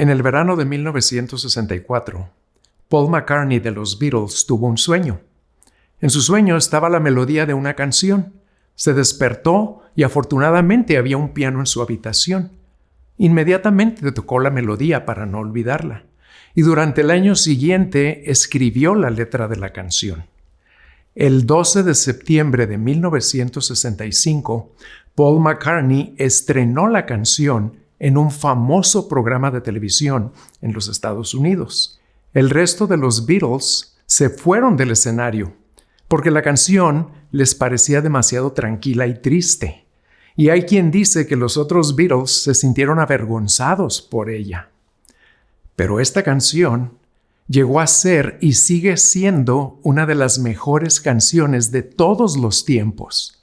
En el verano de 1964, Paul McCartney de los Beatles tuvo un sueño. En su sueño estaba la melodía de una canción. Se despertó y afortunadamente había un piano en su habitación. Inmediatamente tocó la melodía para no olvidarla, y durante el año siguiente escribió la letra de la canción. El 12 de septiembre de 1965, Paul McCartney estrenó la canción en un famoso programa de televisión en los Estados Unidos. El resto de los Beatles se fueron del escenario porque la canción les parecía demasiado tranquila y triste. Y hay quien dice que los otros Beatles se sintieron avergonzados por ella. Pero esta canción llegó a ser y sigue siendo una de las mejores canciones de todos los tiempos.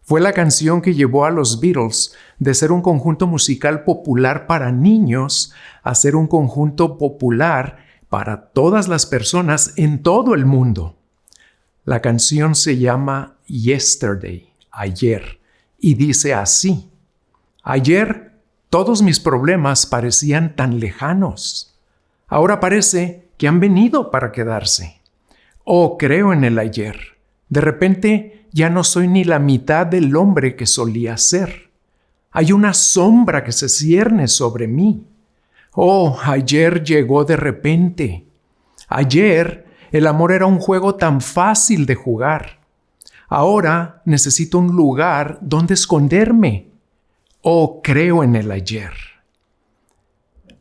Fue la canción que llevó a los Beatles de ser un conjunto musical popular para niños a ser un conjunto popular para todas las personas en todo el mundo. La canción se llama Yesterday, ayer, y dice así: ayer todos mis problemas parecían tan lejanos. Ahora parece que han venido para quedarse. Oh, creo en el ayer. De repente ya no soy ni la mitad del hombre que solía ser. Hay una sombra que se cierne sobre mí. Oh, ayer llegó de repente. Ayer el amor era un juego tan fácil de jugar. Ahora necesito un lugar donde esconderme. Oh, creo en el ayer.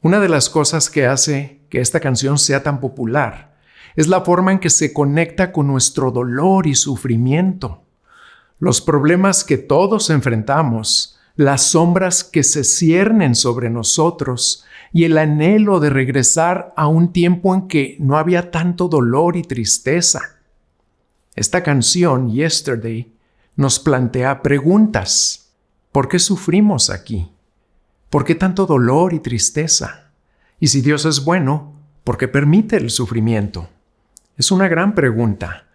Una de las cosas que hace que esta canción sea tan popular es la forma en que se conecta con nuestro dolor y sufrimiento. Los problemas que todos enfrentamos, las sombras que se ciernen sobre nosotros y el anhelo de regresar a un tiempo en que no había tanto dolor y tristeza. Esta canción, Yesterday, nos plantea preguntas. ¿Por qué sufrimos aquí? ¿Por qué tanto dolor y tristeza? Y si Dios es bueno, ¿por qué permite el sufrimiento? Es una gran pregunta,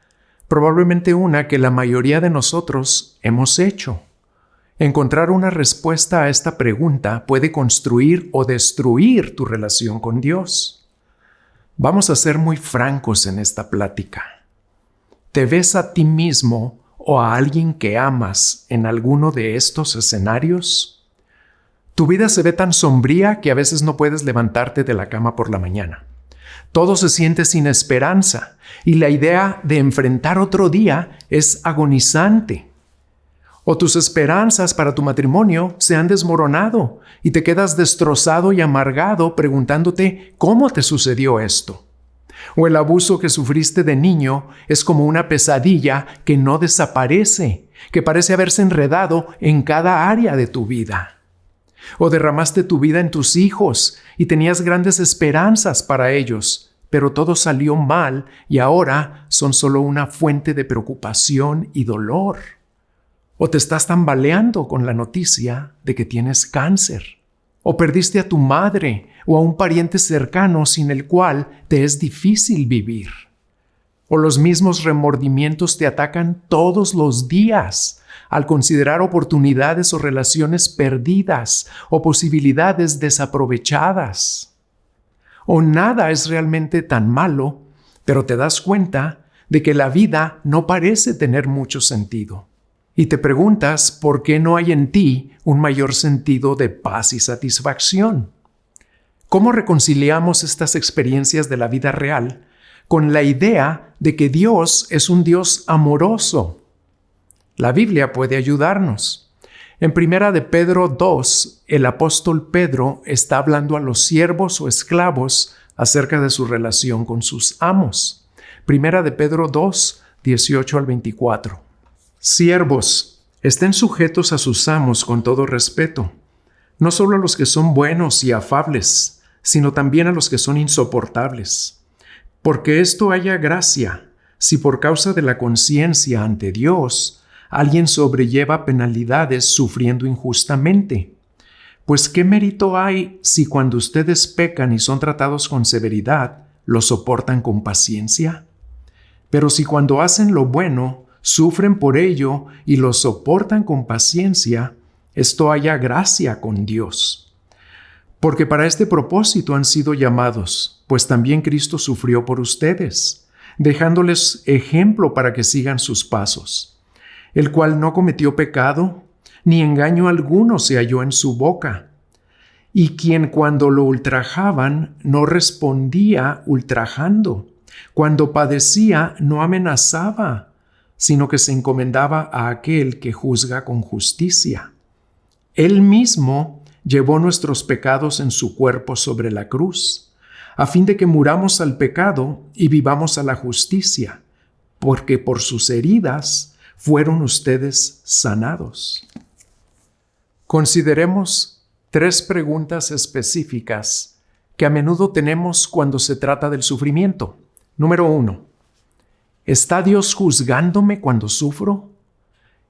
probablemente una que la mayoría de nosotros hemos hecho. Encontrar una respuesta a esta pregunta puede construir o destruir tu relación con Dios. Vamos a ser muy francos en esta plática. ¿Te ves a ti mismo o a alguien que amas en alguno de estos escenarios? Tu vida se ve tan sombría que a veces no puedes levantarte de la cama por la mañana. Todo se siente sin esperanza y la idea de enfrentar otro día es agonizante. O tus esperanzas para tu matrimonio se han desmoronado y te quedas destrozado y amargado preguntándote cómo te sucedió esto. O el abuso que sufriste de niño es como una pesadilla que no desaparece, que parece haberse enredado en cada área de tu vida. O derramaste tu vida en tus hijos y tenías grandes esperanzas para ellos, pero todo salió mal y ahora son solo una fuente de preocupación y dolor. O te estás tambaleando con la noticia de que tienes cáncer. O perdiste a tu madre o a un pariente cercano sin el cual te es difícil vivir. O los mismos remordimientos te atacan todos los días al considerar oportunidades o relaciones perdidas o posibilidades desaprovechadas. O nada es realmente tan malo, pero te das cuenta de que la vida no parece tener mucho sentido. Y te preguntas por qué no hay en ti un mayor sentido de paz y satisfacción. ¿Cómo reconciliamos estas experiencias de la vida real con la idea de que Dios es un Dios amoroso? La Biblia puede ayudarnos. En 1 de Pedro 2, el apóstol Pedro está hablando a los siervos o esclavos acerca de su relación con sus amos. 1 de Pedro 2, 18 al 24. Siervos, estén sujetos a sus amos con todo respeto, no solo a los que son buenos y afables, sino también a los que son insoportables. Porque esto haya gracia, si por causa de la conciencia ante Dios, alguien sobrelleva penalidades sufriendo injustamente. Pues ¿qué mérito hay si cuando ustedes pecan y son tratados con severidad, lo soportan con paciencia? Pero si cuando hacen lo bueno, sufren por ello y lo soportan con paciencia, esto haya gracia con Dios. Porque para este propósito han sido llamados, pues también Cristo sufrió por ustedes, dejándoles ejemplo para que sigan sus pasos, el cual no cometió pecado, ni engaño alguno se halló en su boca, y quien cuando lo ultrajaban no respondía ultrajando, cuando padecía no amenazaba, sino que se encomendaba a aquel que juzga con justicia. Él mismo llevó nuestros pecados en su cuerpo sobre la cruz, a fin de que muramos al pecado y vivamos a la justicia, porque por sus heridas fueron ustedes sanados. Consideremos 3 preguntas específicas que a menudo tenemos cuando se trata del sufrimiento. Número 1. ¿Está Dios juzgándome cuando sufro?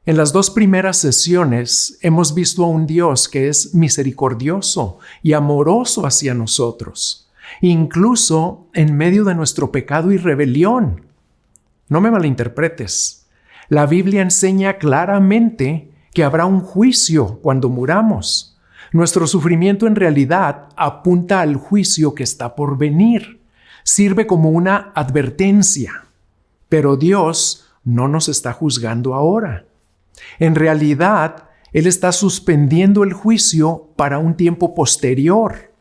En las 2 primeras sesiones hemos visto a un Dios que es misericordioso y amoroso hacia nosotros, incluso en medio de nuestro pecado y rebelión. No me malinterpretes. La Biblia enseña claramente que habrá un juicio cuando muramos. Nuestro sufrimiento en realidad apunta al juicio que está por venir. Sirve como una advertencia. Pero Dios no nos está juzgando ahora. En realidad, Él está suspendiendo el juicio para un tiempo posterior.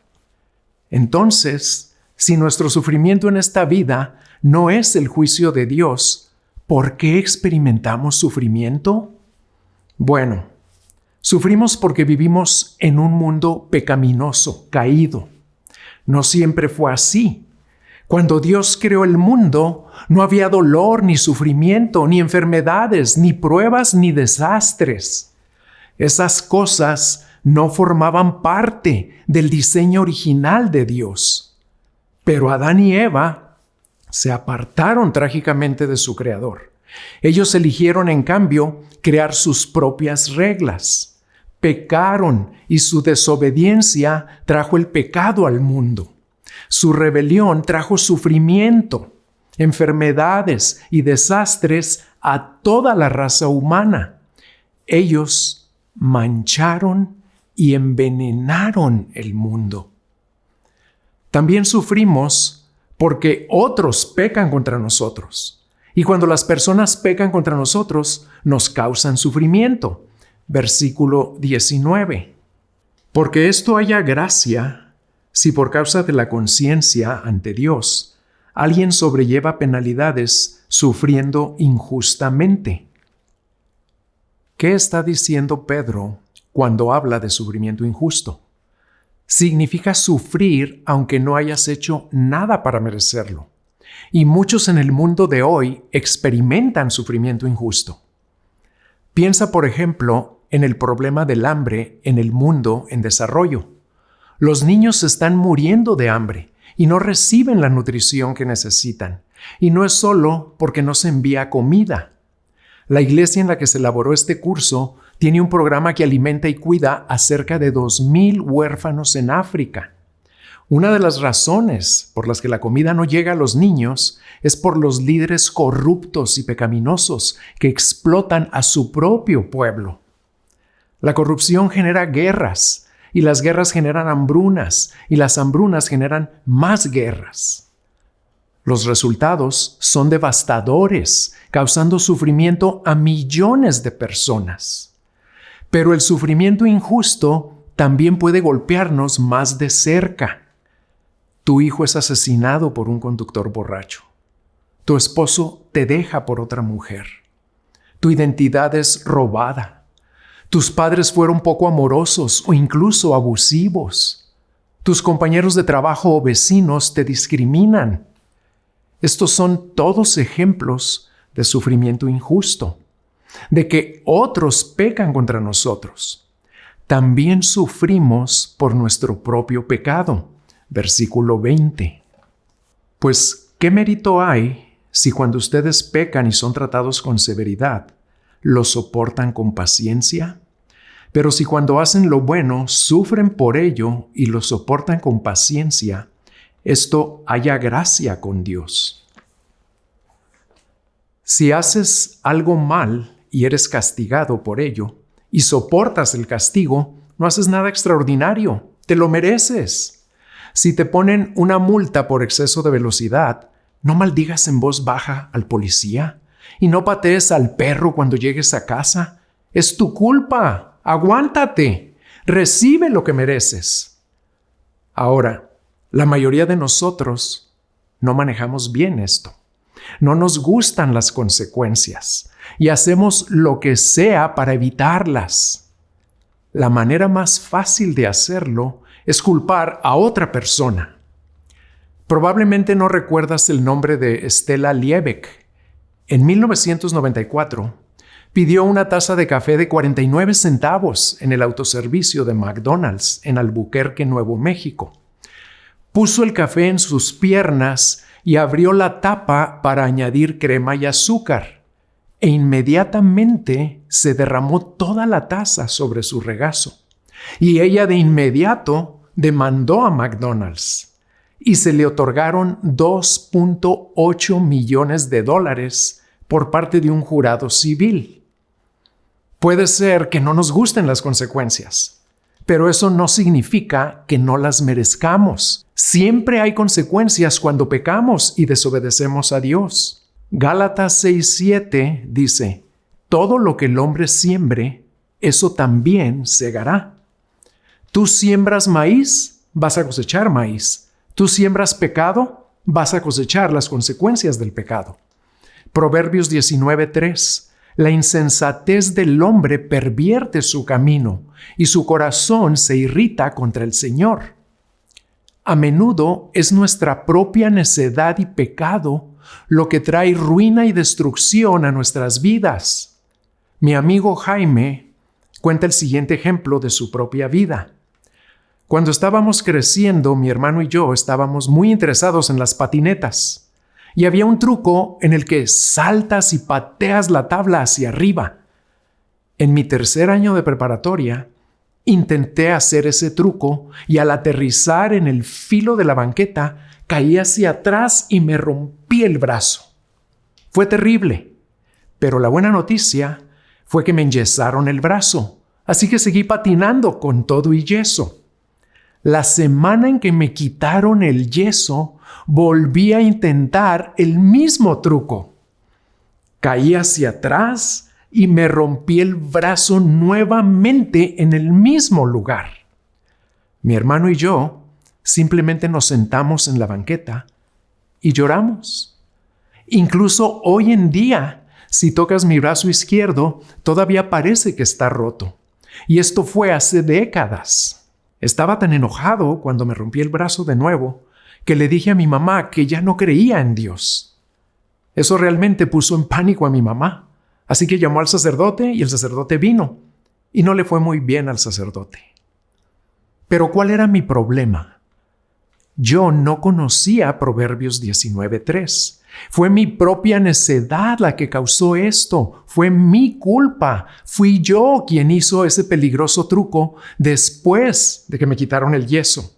Entonces, si nuestro sufrimiento en esta vida no es el juicio de Dios, ¿por qué experimentamos sufrimiento? Bueno, sufrimos porque vivimos en un mundo pecaminoso, caído. No siempre fue así. Cuando Dios creó el mundo, no había dolor, ni sufrimiento, ni enfermedades, ni pruebas, ni desastres. Esas cosas no formaban parte del diseño original de Dios. Pero Adán y Eva se apartaron trágicamente de su Creador. Ellos eligieron, en cambio, crear sus propias reglas. Pecaron y su desobediencia trajo el pecado al mundo. Su rebelión trajo sufrimiento, enfermedades y desastres a toda la raza humana. Ellos mancharon y envenenaron el mundo. También sufrimos porque otros pecan contra nosotros. Y cuando las personas pecan contra nosotros, nos causan sufrimiento. Versículo 19. Porque esto haya gracia, si por causa de la conciencia ante Dios, alguien sobrelleva penalidades sufriendo injustamente. ¿Qué está diciendo Pedro cuando habla de sufrimiento injusto? Significa sufrir aunque no hayas hecho nada para merecerlo. Y muchos en el mundo de hoy experimentan sufrimiento injusto. Piensa, por ejemplo, en el problema del hambre en el mundo en desarrollo. Los niños están muriendo de hambre y no reciben la nutrición que necesitan. Y no es solo porque no se envía comida. La iglesia en la que se elaboró este curso tiene un programa que alimenta y cuida a cerca de 2,000 huérfanos en África. Una de las razones por las que la comida no llega a los niños es por los líderes corruptos y pecaminosos que explotan a su propio pueblo. La corrupción genera guerras, y las guerras generan hambrunas, y las hambrunas generan más guerras. Los resultados son devastadores, causando sufrimiento a millones de personas. Pero el sufrimiento injusto también puede golpearnos más de cerca. Tu hijo es asesinado por un conductor borracho. Tu esposo te deja por otra mujer. Tu identidad es robada. Tus padres fueron poco amorosos o incluso abusivos. Tus compañeros de trabajo o vecinos te discriminan. Estos son todos ejemplos de sufrimiento injusto, de que otros pecan contra nosotros. También sufrimos por nuestro propio pecado. Versículo 20. Pues, ¿qué mérito hay si cuando ustedes pecan y son tratados con severidad, lo soportan con paciencia? Pero si cuando hacen lo bueno sufren por ello y lo soportan con paciencia, esto haya gracia con Dios. Si haces algo mal y eres castigado por ello y soportas el castigo, no haces nada extraordinario. Te lo mereces. Si te ponen una multa por exceso de velocidad, no maldigas en voz baja al policía y no patees al perro cuando llegues a casa. Es tu culpa. Aguántate. Recibe lo que mereces. Ahora, la mayoría de nosotros no manejamos bien esto. No nos gustan las consecuencias y hacemos lo que sea para evitarlas. La manera más fácil de hacerlo es culpar a otra persona. Probablemente no recuerdas el nombre de Stella Liebeck. En 1994, pidió una taza de café de 49 centavos en el autoservicio de McDonald's en Albuquerque, Nuevo México. Puso el café en sus piernas y abrió la tapa para añadir crema y azúcar. E inmediatamente se derramó toda la taza sobre su regazo. Y ella de inmediato demandó a McDonald's. Y se le otorgaron $2.8 millones por parte de un jurado civil. Puede ser que no nos gusten las consecuencias, pero eso no significa que no las merezcamos. Siempre hay consecuencias cuando pecamos y desobedecemos a Dios. Gálatas 6:7 dice: todo lo que el hombre siembre, eso también segará. Tú siembras maíz, vas a cosechar maíz. Tú siembras pecado, vas a cosechar las consecuencias del pecado. Proverbios 19:3. La insensatez del hombre pervierte su camino y su corazón se irrita contra el Señor. A menudo es nuestra propia necedad y pecado lo que trae ruina y destrucción a nuestras vidas. Mi amigo Jaime cuenta el siguiente ejemplo de su propia vida. Cuando estábamos creciendo, mi hermano y yo estábamos muy interesados en las patinetas. Y había un truco en el que saltas y pateas la tabla hacia arriba. En mi tercer año de preparatoria, intenté hacer ese truco y al aterrizar en el filo de la banqueta, caí hacia atrás y me rompí el brazo. Fue terrible, pero la buena noticia fue que me enyesaron el brazo, así que seguí patinando con todo y yeso. La semana en que me quitaron el yeso, volví a intentar el mismo truco. Caí hacia atrás y me rompí el brazo nuevamente en el mismo lugar. Mi hermano y yo simplemente nos sentamos en la banqueta y lloramos. Incluso hoy en día, si tocas mi brazo izquierdo, todavía parece que está roto. Y esto fue hace décadas. Estaba tan enojado cuando me rompí el brazo de nuevo que le dije a mi mamá que ya no creía en Dios. Eso realmente puso en pánico a mi mamá. Así que llamó al sacerdote y el sacerdote vino. Y no le fue muy bien al sacerdote. Pero ¿cuál era mi problema? Yo no conocía Proverbios 19:3. Fue mi propia necedad la que causó esto. Fue mi culpa. Fui yo quien hizo ese peligroso truco después de que me quitaron el yeso.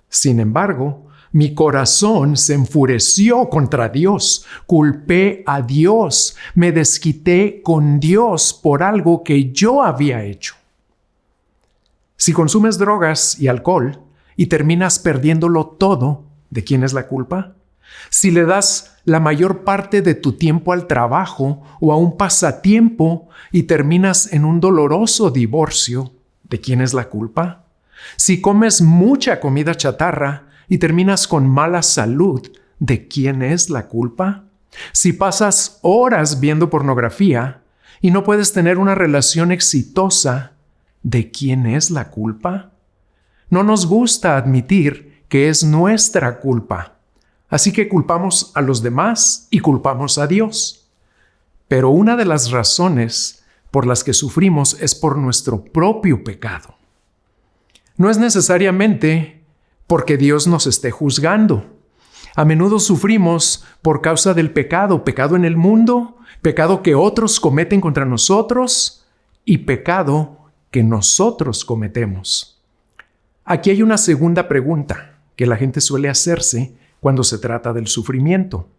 Sin embargo, mi corazón se enfureció contra Dios. Culpé a Dios. Me desquité con Dios por algo que yo había hecho. Si consumes drogas y alcohol y terminas perdiéndolo todo, ¿de quién es la culpa? Si le das la mayor parte de tu tiempo al trabajo o a un pasatiempo y terminas en un doloroso divorcio, ¿de quién es la culpa? Si comes mucha comida chatarra y terminas con mala salud, ¿de quién es la culpa? Si pasas horas viendo pornografía y no puedes tener una relación exitosa, ¿de quién es la culpa? No nos gusta admitir que es nuestra culpa. Así que culpamos a los demás y culpamos a Dios. Pero una de las razones por las que sufrimos es por nuestro propio pecado. No es necesariamente porque Dios nos esté juzgando. A menudo sufrimos por causa del pecado, pecado en el mundo, pecado que otros cometen contra nosotros y pecado que nosotros cometemos. Aquí hay una segunda pregunta que la gente suele hacerse cuando se trata del sufrimiento.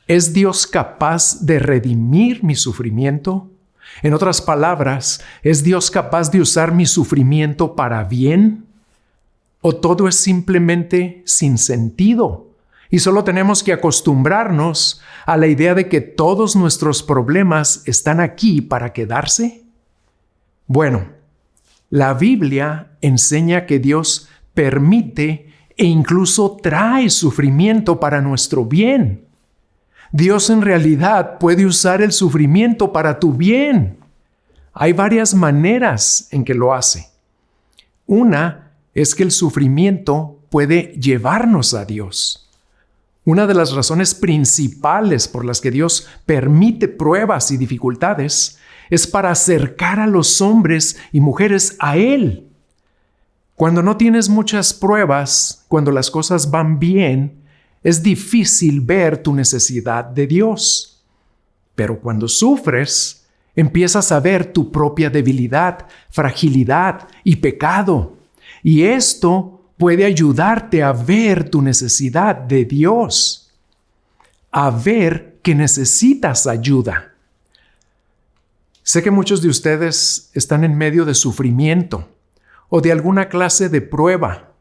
¿Es Dios capaz de redimir mi sufrimiento? En otras palabras, ¿es Dios capaz de usar mi sufrimiento para bien? ¿O todo es simplemente sin sentido? Y solo tenemos que acostumbrarnos a la idea de que todos nuestros problemas están aquí para quedarse. Bueno, la Biblia enseña que Dios permite e incluso trae sufrimiento para nuestro bien. Dios en realidad puede usar el sufrimiento para tu bien. Hay varias maneras en que lo hace. Una es que el sufrimiento puede llevarnos a Dios. Una de las razones principales por las que Dios permite pruebas y dificultades es para acercar a los hombres y mujeres a Él. Cuando no tienes muchas pruebas, cuando las cosas van bien, es difícil ver tu necesidad de Dios. Pero cuando sufres, empiezas a ver tu propia debilidad, fragilidad y pecado. Y esto puede ayudarte a ver tu necesidad de Dios, a ver que necesitas ayuda. Sé que muchos de ustedes están en medio de sufrimiento o de alguna clase de prueba.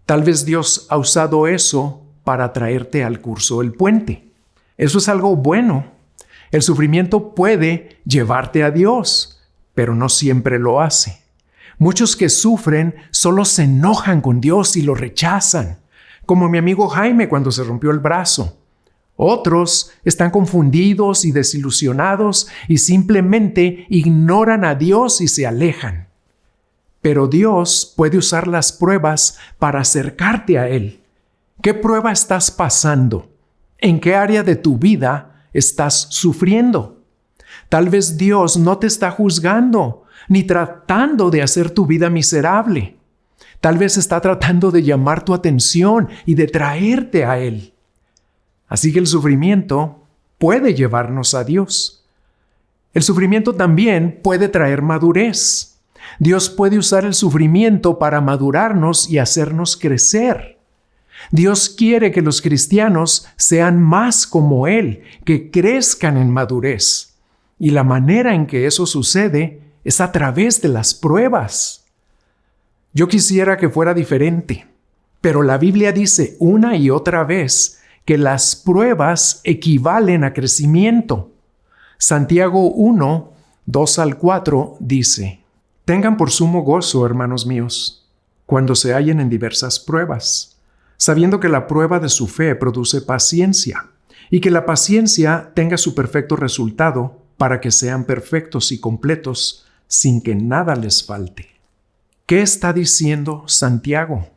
Tal vez Dios ha usado eso para traerte al curso El Puente. Eso es algo bueno. El sufrimiento puede llevarte a Dios, pero no siempre lo hace. Muchos que sufren solo se enojan con Dios y lo rechazan, como mi amigo Jaime cuando se rompió el brazo. Otros están confundidos y desilusionados y simplemente ignoran a Dios y se alejan. Pero Dios puede usar las pruebas para acercarte a Él. ¿Qué prueba estás pasando? ¿En qué área de tu vida estás sufriendo? Tal vez Dios no te está juzgando, ni tratando de hacer tu vida miserable. Tal vez está tratando de llamar tu atención y de traerte a Él. Así que el sufrimiento puede llevarnos a Dios. El sufrimiento también puede traer madurez. Dios puede usar el sufrimiento para madurarnos y hacernos crecer. Dios quiere que los cristianos sean más como Él, que crezcan en madurez. Y la manera en que eso sucede es a través de las pruebas. Yo quisiera que fuera diferente, pero la Biblia dice una y otra vez que las pruebas equivalen a crecimiento. Santiago 1, 2 al 4 dice: Tengan por sumo gozo, hermanos míos, cuando se hallen en diversas pruebas, sabiendo que la prueba de su fe produce paciencia, y que la paciencia tenga su perfecto resultado, para que sean perfectos y completos, sin que nada les falte. ¿Qué está diciendo Santiago?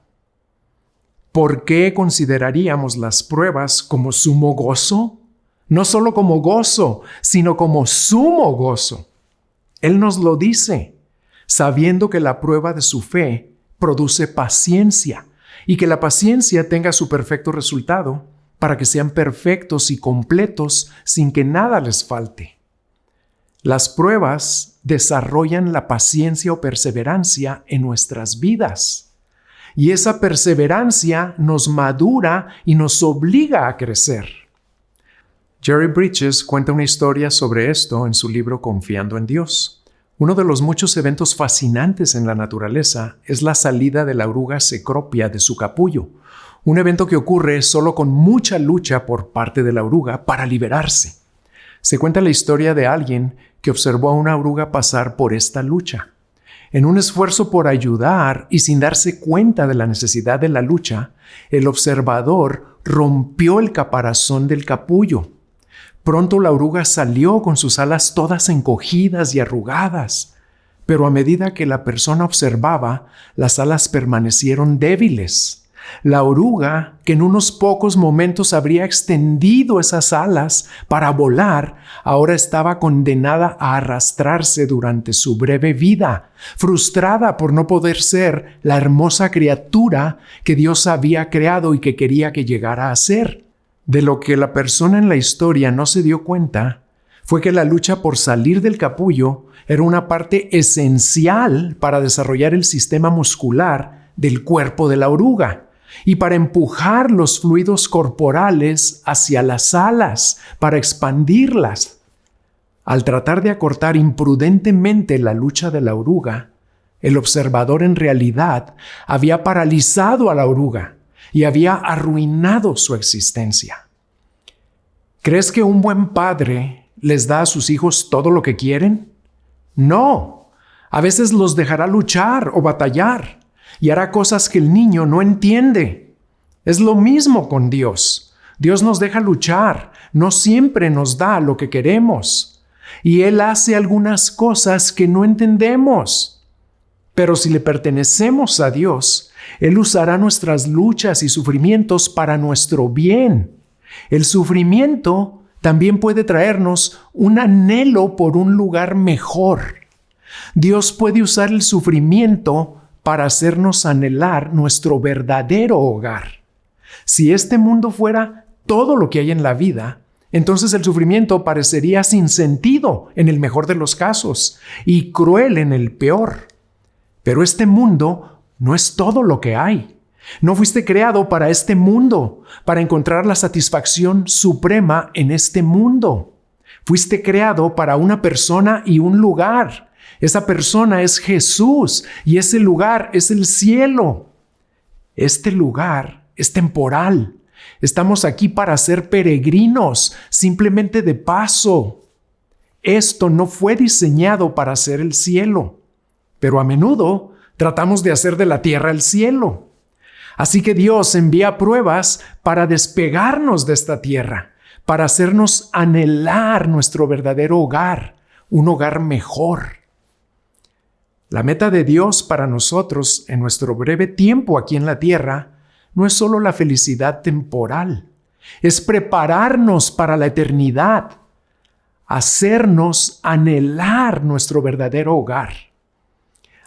¿Por qué consideraríamos las pruebas como sumo gozo? No solo como gozo, sino como sumo gozo. Él nos lo dice, sabiendo que la prueba de su fe produce paciencia, y que la paciencia tenga su perfecto resultado, para que sean perfectos y completos sin que nada les falte. Las pruebas desarrollan la paciencia o perseverancia en nuestras vidas. Y esa perseverancia nos madura y nos obliga a crecer. Jerry Bridges cuenta una historia sobre esto en su libro Confiando en Dios. Uno de los muchos eventos fascinantes en la naturaleza es la salida de la oruga cecropia de su capullo, un evento que ocurre solo con mucha lucha por parte de la oruga para liberarse. Se cuenta la historia de alguien que observó a una oruga pasar por esta lucha. En un esfuerzo por ayudar y sin darse cuenta de la necesidad de la lucha, el observador rompió el caparazón del capullo. Pronto la oruga salió con sus alas todas encogidas y arrugadas, pero a medida que la persona observaba, las alas permanecieron débiles. La oruga, que en unos pocos momentos habría extendido esas alas para volar, ahora estaba condenada a arrastrarse durante su breve vida, frustrada por no poder ser la hermosa criatura que Dios había creado y que quería que llegara a ser. De lo que la persona en la historia no se dio cuenta fue que la lucha por salir del capullo era una parte esencial para desarrollar el sistema muscular del cuerpo de la oruga y para empujar los fluidos corporales hacia las alas, para expandirlas. Al tratar de acortar imprudentemente la lucha de la oruga, El observador en realidad había paralizado a la oruga y había arruinado su existencia. ¿Crees que un buen padre les da a sus hijos todo lo que quieren? No. A veces los dejará luchar o batallar y hará cosas que el niño no entiende. Es lo mismo con Dios. Dios nos deja luchar, no siempre nos da lo que queremos. Y Él hace algunas cosas que no entendemos. Pero si le pertenecemos a Dios, Él usará nuestras luchas y sufrimientos para nuestro bien. El sufrimiento también puede traernos un anhelo por un lugar mejor. Dios puede usar el sufrimiento para hacernos anhelar nuestro verdadero hogar. Si este mundo fuera todo lo que hay en la vida, entonces el sufrimiento parecería sin sentido en el mejor de los casos y cruel en el peor. Pero este mundo no es todo lo que hay. No fuiste creado para este mundo, para encontrar la satisfacción suprema en este mundo. Fuiste creado para una persona y un lugar. Esa persona es Jesús y ese lugar es el cielo. Este lugar es temporal. Estamos aquí para ser peregrinos, simplemente de paso. Esto no fue diseñado para ser el cielo. Pero a menudo tratamos de hacer de la tierra el cielo. Así que Dios envía pruebas para despegarnos de esta tierra, para hacernos anhelar nuestro verdadero hogar, un hogar mejor. La meta de Dios para nosotros en nuestro breve tiempo aquí en la tierra no es solo la felicidad temporal, es prepararnos para la eternidad, hacernos anhelar nuestro verdadero hogar.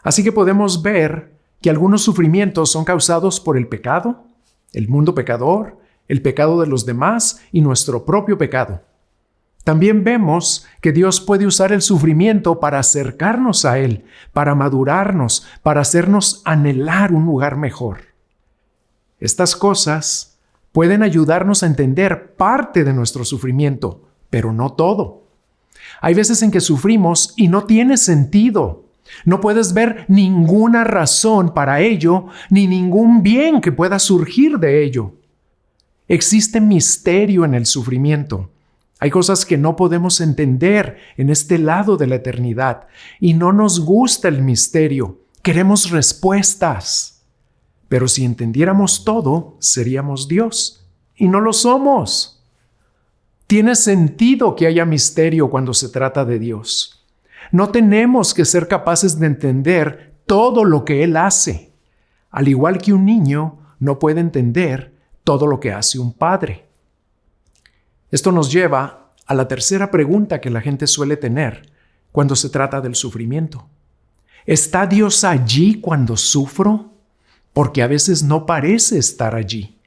Así que podemos ver que algunos sufrimientos son causados por el pecado, el mundo pecador, el pecado de los demás y nuestro propio pecado. También vemos que Dios puede usar el sufrimiento para acercarnos a Él, para madurarnos, para hacernos anhelar un lugar mejor. Estas cosas pueden ayudarnos a entender parte de nuestro sufrimiento, pero no todo. Hay veces en que sufrimos y no tiene sentido. No puedes ver ninguna razón para ello, ni ningún bien que pueda surgir de ello. Existe misterio en el sufrimiento. Hay cosas que no podemos entender en este lado de la eternidad y no nos gusta el misterio. Queremos respuestas. Pero si entendiéramos todo, seríamos Dios y no lo somos. Tiene sentido que haya misterio cuando se trata de Dios. No tenemos que ser capaces de entender todo lo que Él hace. Al igual que un niño no puede entender todo lo que hace un padre. Esto nos lleva a la tercera pregunta que la gente suele tener cuando se trata del sufrimiento. ¿Está Dios allí cuando sufro? Porque a veces no parece estar allí.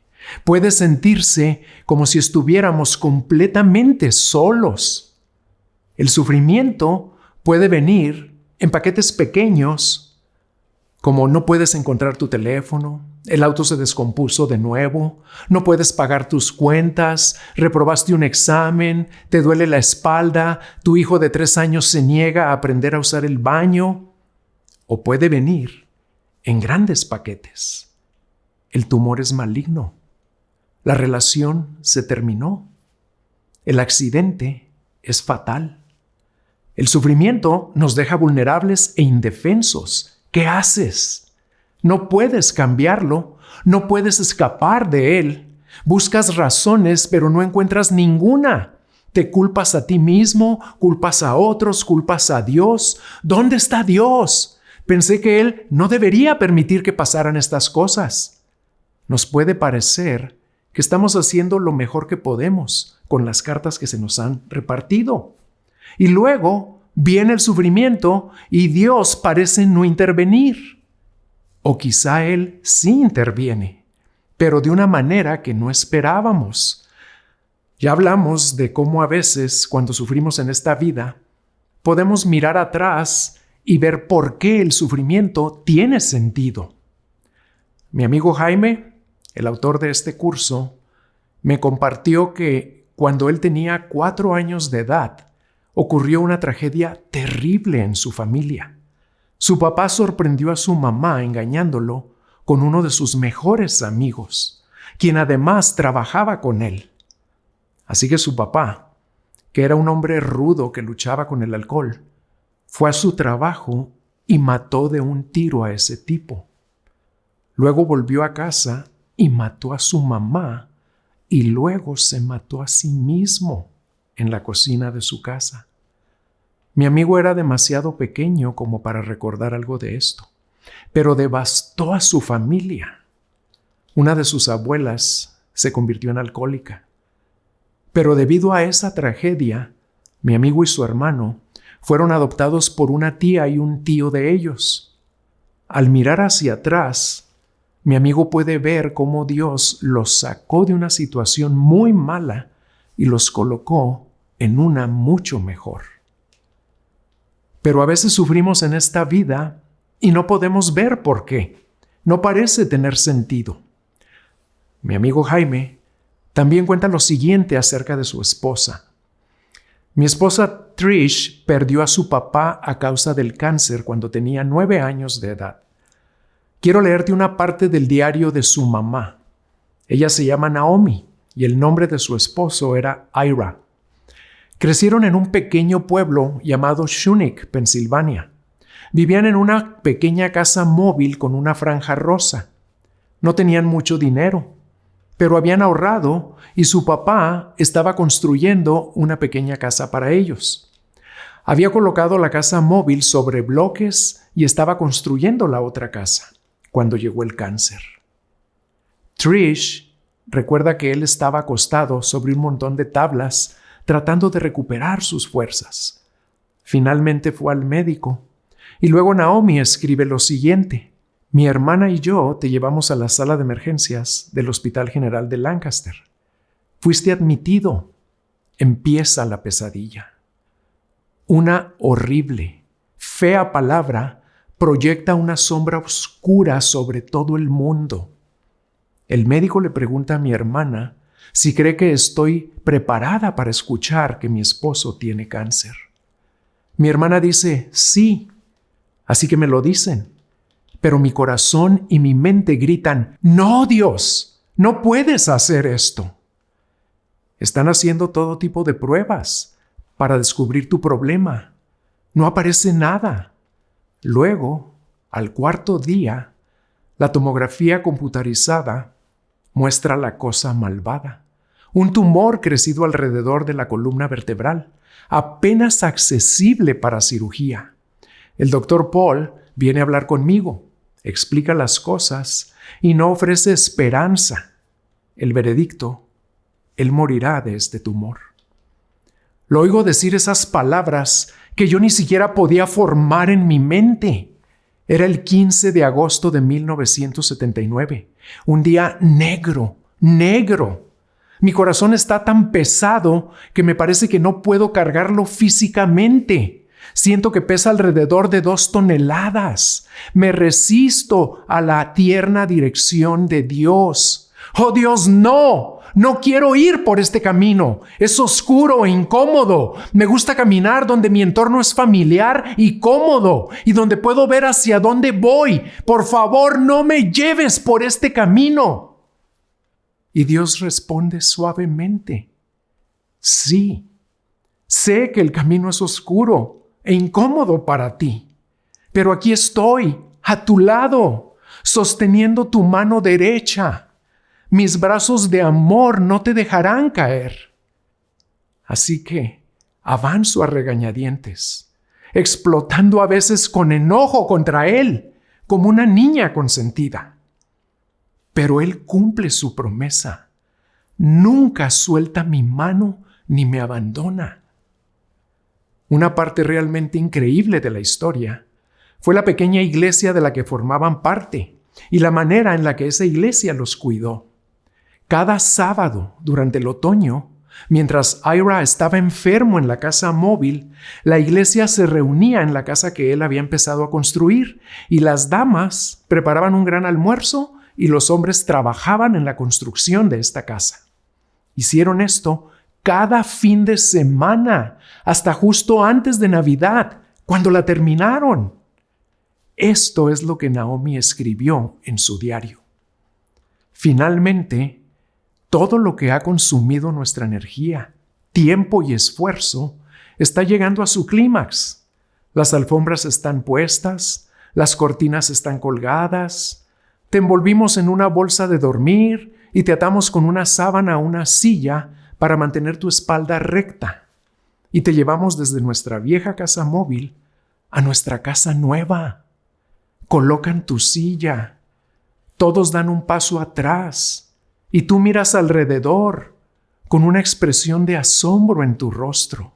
Puede sentirse como si estuviéramos completamente solos. El sufrimiento puede venir en paquetes pequeños, como no puedes encontrar tu teléfono, el auto se descompuso de nuevo, no puedes pagar tus cuentas, reprobaste un examen, te duele la espalda, tu hijo de 3 años se niega a aprender a usar el baño. O puede venir en grandes paquetes. El tumor es maligno. La relación se terminó. El accidente es fatal. El sufrimiento nos deja vulnerables e indefensos. ¿Qué haces? No puedes cambiarlo, no puedes escapar de él. Buscas razones, pero no encuentras ninguna. Te culpas a ti mismo, culpas a otros, culpas a Dios. ¿Dónde está Dios? Pensé que Él no debería permitir que pasaran estas cosas. Nos puede parecer que estamos haciendo lo mejor que podemos con las cartas que se nos han repartido. Y luego viene el sufrimiento y Dios parece no intervenir. O quizá Él sí interviene, pero de una manera que no esperábamos. Ya hablamos de cómo a veces, cuando sufrimos en esta vida, podemos mirar atrás y ver por qué el sufrimiento tiene sentido. Mi amigo Jaime, el autor de este curso, me compartió que cuando él tenía 4 años de edad, ocurrió una tragedia terrible en su familia. Su papá sorprendió a su mamá engañándolo con uno de sus mejores amigos, quien además trabajaba con él. Así que su papá, que era un hombre rudo que luchaba con el alcohol, fue a su trabajo y mató de un tiro a ese tipo. Luego volvió a casa y mató a su mamá y luego se mató a sí mismo en la cocina de su casa. Mi amigo era demasiado pequeño como para recordar algo de esto, pero devastó a su familia. Una de sus abuelas se convirtió en alcohólica. Pero debido a esa tragedia, mi amigo y su hermano fueron adoptados por una tía y un tío de ellos. Al mirar hacia atrás, mi amigo puede ver cómo Dios los sacó de una situación muy mala y los colocó en una mucho mejor. Pero a veces sufrimos en esta vida y no podemos ver por qué. No parece tener sentido. Mi amigo Jaime también cuenta lo siguiente acerca de su esposa. Mi esposa Trish perdió a su papá a causa del cáncer cuando tenía 9 años de edad. Quiero leerte una parte del diario de su mamá. Ella se llama Naomi y el nombre de su esposo era Ira. Crecieron en un pequeño pueblo llamado Shunick, Pensilvania. Vivían en una pequeña casa móvil con una franja rosa. No tenían mucho dinero, pero habían ahorrado y su papá estaba construyendo una pequeña casa para ellos. Había colocado la casa móvil sobre bloques y estaba construyendo la otra casa cuando llegó el cáncer. Trish recuerda que él estaba acostado sobre un montón de tablas tratando de recuperar sus fuerzas. Finalmente fue al médico y luego Naomi escribe lo siguiente: mi hermana y yo te llevamos a la sala de emergencias del Hospital General de Lancaster. Fuiste admitido. Empieza la pesadilla. Una horrible, fea palabra proyecta una sombra oscura sobre todo el mundo. El médico le pregunta a mi hermana si cree que estoy preparada para escuchar que mi esposo tiene cáncer. Mi hermana dice, sí, así que me lo dicen. Pero mi corazón y mi mente gritan, no, Dios, no puedes hacer esto. Están haciendo todo tipo de pruebas para descubrir tu problema. No aparece nada. Luego, al 4º día, la tomografía computarizada muestra la cosa malvada. Un tumor crecido alrededor de la columna vertebral, apenas accesible para cirugía. El doctor Paul viene a hablar conmigo, explica las cosas y no ofrece esperanza. El veredicto: él morirá de este tumor. Lo oigo decir esas palabras que yo ni siquiera podía formar en mi mente. Era el 15 de agosto de 1979, un día negro, negro. Mi corazón está tan pesado que me parece que no puedo cargarlo físicamente. Siento que pesa alrededor de 2 toneladas. Me resisto a la tierna dirección de Dios. ¡Oh Dios, no! No quiero ir por este camino. Es oscuro e incómodo. Me gusta caminar donde mi entorno es familiar y cómodo y donde puedo ver hacia dónde voy. Por favor, no me lleves por este camino. Y Dios responde suavemente, sí, sé que el camino es oscuro e incómodo para ti, pero aquí estoy, a tu lado, sosteniendo tu mano derecha. Mis brazos de amor no te dejarán caer. Así que avanzo a regañadientes, explotando a veces con enojo contra él, como una niña consentida. Pero él cumple su promesa. Nunca suelta mi mano ni me abandona. Una parte realmente increíble de la historia fue la pequeña iglesia de la que formaban parte y la manera en la que esa iglesia los cuidó. Cada sábado durante el otoño, mientras Ira estaba enfermo en la casa móvil, la iglesia se reunía en la casa que él había empezado a construir y las damas preparaban un gran almuerzo y los hombres trabajaban en la construcción de esta casa. Hicieron esto cada fin de semana, hasta justo antes de Navidad, cuando la terminaron. Esto es lo que Naomi escribió en su diario. Finalmente, todo lo que ha consumido nuestra energía, tiempo y esfuerzo está llegando a su clímax. Las alfombras están puestas, las cortinas están colgadas, te envolvimos en una bolsa de dormir y te atamos con una sábana a una silla para mantener tu espalda recta. Y te llevamos desde nuestra vieja casa móvil a nuestra casa nueva. Colocan tu silla. Todos dan un paso atrás y tú miras alrededor con una expresión de asombro en tu rostro.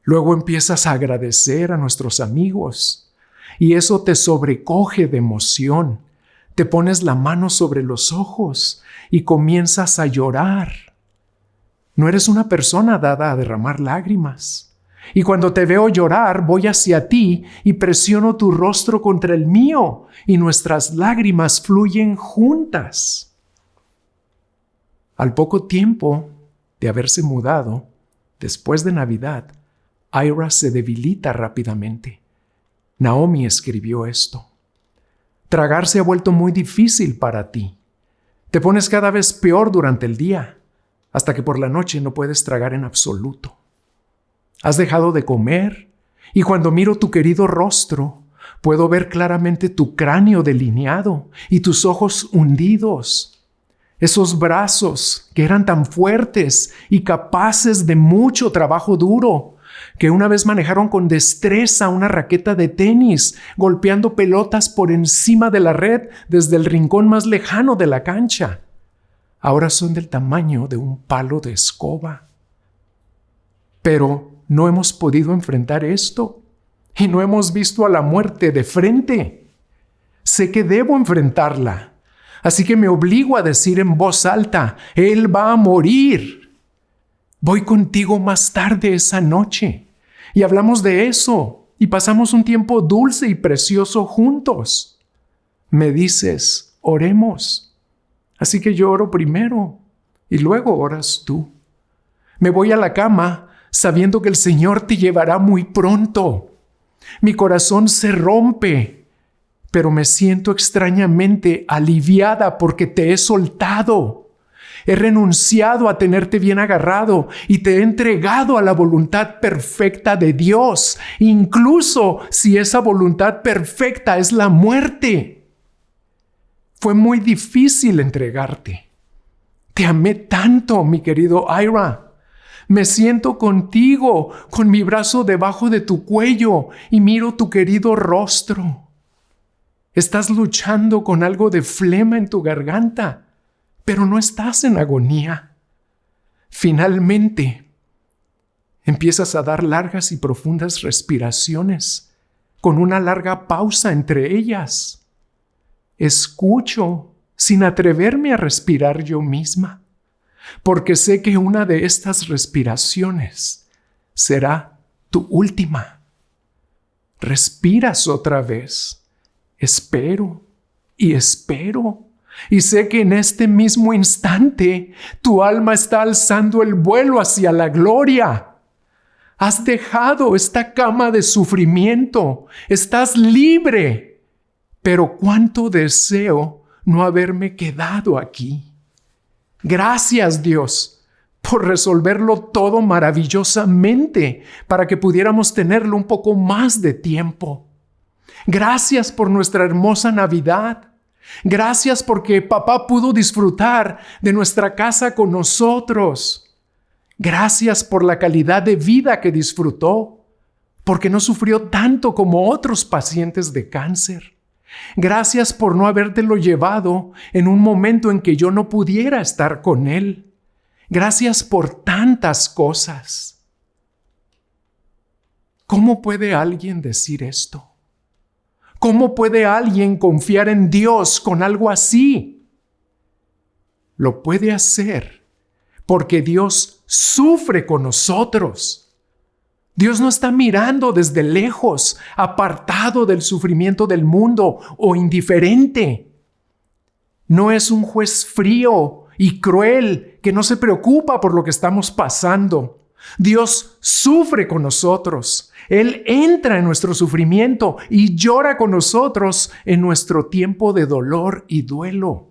Luego empiezas a agradecer a nuestros amigos y eso te sobrecoge de emoción. Te pones la mano sobre los ojos y comienzas a llorar. No eres una persona dada a derramar lágrimas. Y cuando te veo llorar, voy hacia ti y presiono tu rostro contra el mío y nuestras lágrimas fluyen juntas. Al poco tiempo de haberse mudado, después de Navidad, Ira se debilita rápidamente. Naomi escribió esto. Tragar se ha vuelto muy difícil para ti. Te pones cada vez peor durante el día, hasta que por la noche no puedes tragar en absoluto. Has dejado de comer, y cuando miro tu querido rostro, puedo ver claramente tu cráneo delineado y tus ojos hundidos. Esos brazos que eran tan fuertes y capaces de mucho trabajo duro, que una vez manejaron con destreza una raqueta de tenis, golpeando pelotas por encima de la red desde el rincón más lejano de la cancha. Ahora son del tamaño de un palo de escoba. Pero no hemos podido enfrentar esto y no hemos visto a la muerte de frente. Sé que debo enfrentarla, así que me obligo a decir en voz alta, Él va a morir. Voy contigo más tarde esa noche y hablamos de eso y pasamos un tiempo dulce y precioso juntos. Me dices, oremos. Así que yo oro primero y luego oras tú. Me voy a la cama sabiendo que el Señor te llevará muy pronto. Mi corazón se rompe, pero me siento extrañamente aliviada porque te he soltado. He renunciado a tenerte bien agarrado y te he entregado a la voluntad perfecta de Dios, incluso si esa voluntad perfecta es la muerte. Fue muy difícil entregarte. Te amé tanto, mi querido Ira. Me siento contigo, con mi brazo debajo de tu cuello y miro tu querido rostro. Estás luchando con algo de flema en tu garganta, pero no estás en agonía. Finalmente, empiezas a dar largas y profundas respiraciones, con una larga pausa entre ellas. Escucho sin atreverme a respirar yo misma, porque sé que una de estas respiraciones será tu última. Respiras otra vez. Espero y espero. Y sé que en este mismo instante tu alma está alzando el vuelo hacia la gloria. Has dejado esta cama de sufrimiento. Estás libre. Pero cuánto deseo no haberme quedado aquí. Gracias, Dios, por resolverlo todo maravillosamente para que pudiéramos tenerlo un poco más de tiempo. Gracias por nuestra hermosa Navidad. Gracias porque papá pudo disfrutar de nuestra casa con nosotros. Gracias por la calidad de vida que disfrutó, porque no sufrió tanto como otros pacientes de cáncer. Gracias por no habértelo llevado en un momento en que yo no pudiera estar con él. Gracias por tantas cosas. ¿Cómo puede alguien decir esto? ¿Cómo puede alguien confiar en Dios con algo así? Lo puede hacer porque Dios sufre con nosotros. Dios no está mirando desde lejos, apartado del sufrimiento del mundo o indiferente. No es un juez frío y cruel que no se preocupa por lo que estamos pasando. Dios sufre con nosotros. Él entra en nuestro sufrimiento y llora con nosotros en nuestro tiempo de dolor y duelo.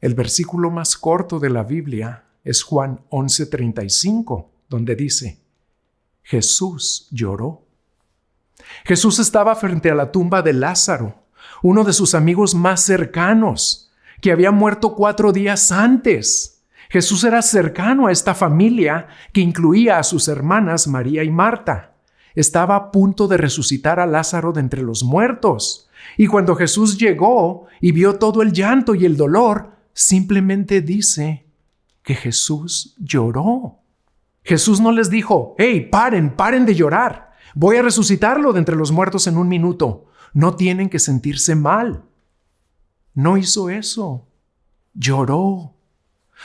El versículo más corto de la Biblia es Juan 11:35, donde dice: Jesús lloró. Jesús estaba frente a la tumba de Lázaro, uno de sus amigos más cercanos, que había muerto 4 días antes. Jesús era cercano a esta familia que incluía a sus hermanas María y Marta. Estaba a punto de resucitar a Lázaro de entre los muertos. Y cuando Jesús llegó y vio todo el llanto y el dolor, simplemente dice que Jesús lloró. Jesús no les dijo: «Hey, paren de llorar. Voy a resucitarlo de entre los muertos en 1 minuto. No tienen que sentirse mal». No hizo eso. Lloró.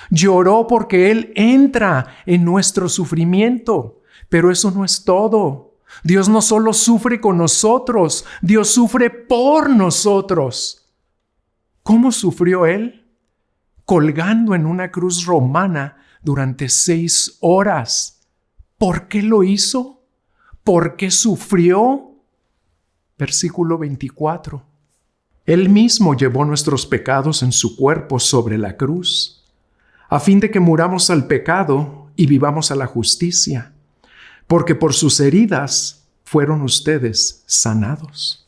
Lloró porque Él entra en nuestro sufrimiento. Pero eso no es todo. Dios no solo sufre con nosotros, Dios sufre por nosotros. ¿Cómo sufrió Él? Colgando en una cruz romana durante 6 horas. ¿Por qué lo hizo? ¿Por qué sufrió? Versículo 24. Él mismo llevó nuestros pecados en su cuerpo sobre la cruz, a fin de que muramos al pecado y vivamos a la justicia, porque por sus heridas fueron ustedes sanados.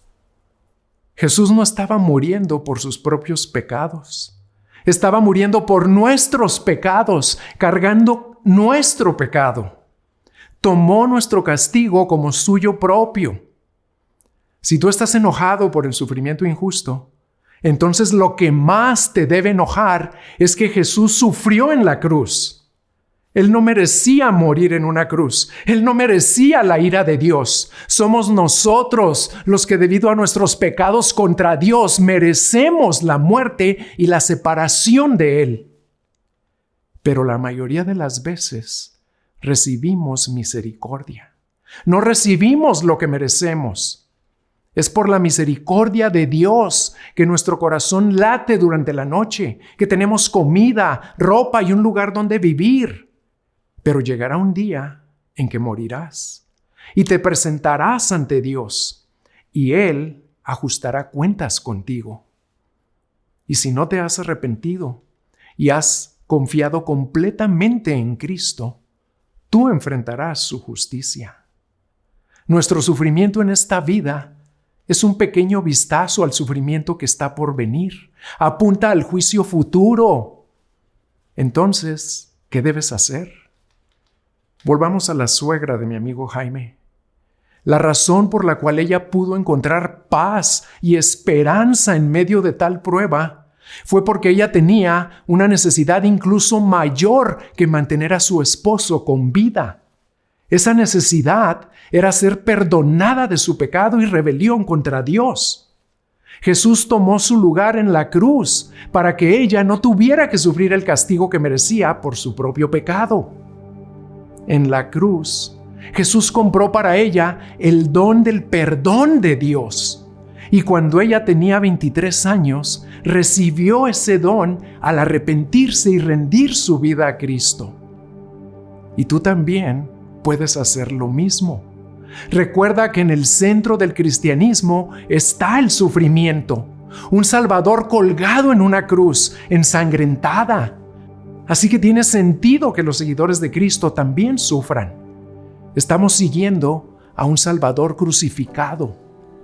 Jesús no estaba muriendo por sus propios pecados. Estaba muriendo por nuestros pecados, cargando nuestro pecado. Tomó nuestro castigo como suyo propio. Si tú estás enojado por el sufrimiento injusto, entonces lo que más te debe enojar es que Jesús sufrió en la cruz. Él no merecía morir en una cruz. Él no merecía la ira de Dios. Somos nosotros los que, debido a nuestros pecados contra Dios, merecemos la muerte y la separación de Él. Pero la mayoría de las veces recibimos misericordia. No recibimos lo que merecemos. Es por la misericordia de Dios que nuestro corazón late durante la noche, que tenemos comida, ropa y un lugar donde vivir. Pero llegará un día en que morirás y te presentarás ante Dios y Él ajustará cuentas contigo. Y si no te has arrepentido y has confiado completamente en Cristo, tú enfrentarás su justicia. Nuestro sufrimiento en esta vida es un pequeño vistazo al sufrimiento que está por venir. Apunta al juicio futuro. Entonces, ¿qué debes hacer? Volvamos a la suegra de mi amigo Jaime. La razón por la cual ella pudo encontrar paz y esperanza en medio de tal prueba fue porque ella tenía una necesidad incluso mayor que mantener a su esposo con vida. Esa necesidad era ser perdonada de su pecado y rebelión contra Dios. Jesús tomó su lugar en la cruz para que ella no tuviera que sufrir el castigo que merecía por su propio pecado. En la cruz, Jesús compró para ella el don del perdón de Dios. Y cuando ella tenía 23 años, recibió ese don al arrepentirse y rendir su vida a Cristo. Y tú también puedes hacer lo mismo. Recuerda que en el centro del cristianismo está el sufrimiento, un Salvador colgado en una cruz, ensangrentada. Así que tiene sentido que los seguidores de Cristo también sufran. Estamos siguiendo a un Salvador crucificado.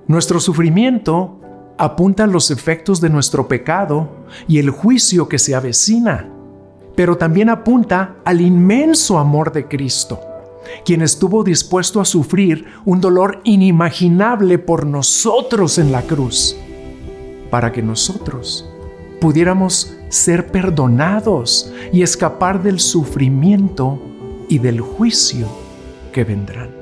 Nuestro sufrimiento apunta a los efectos de nuestro pecado y el juicio que se avecina, pero también apunta al inmenso amor de Cristo, quien estuvo dispuesto a sufrir un dolor inimaginable por nosotros en la cruz, para que nosotros pudiéramos ser perdonados y escapar del sufrimiento y del juicio que vendrán.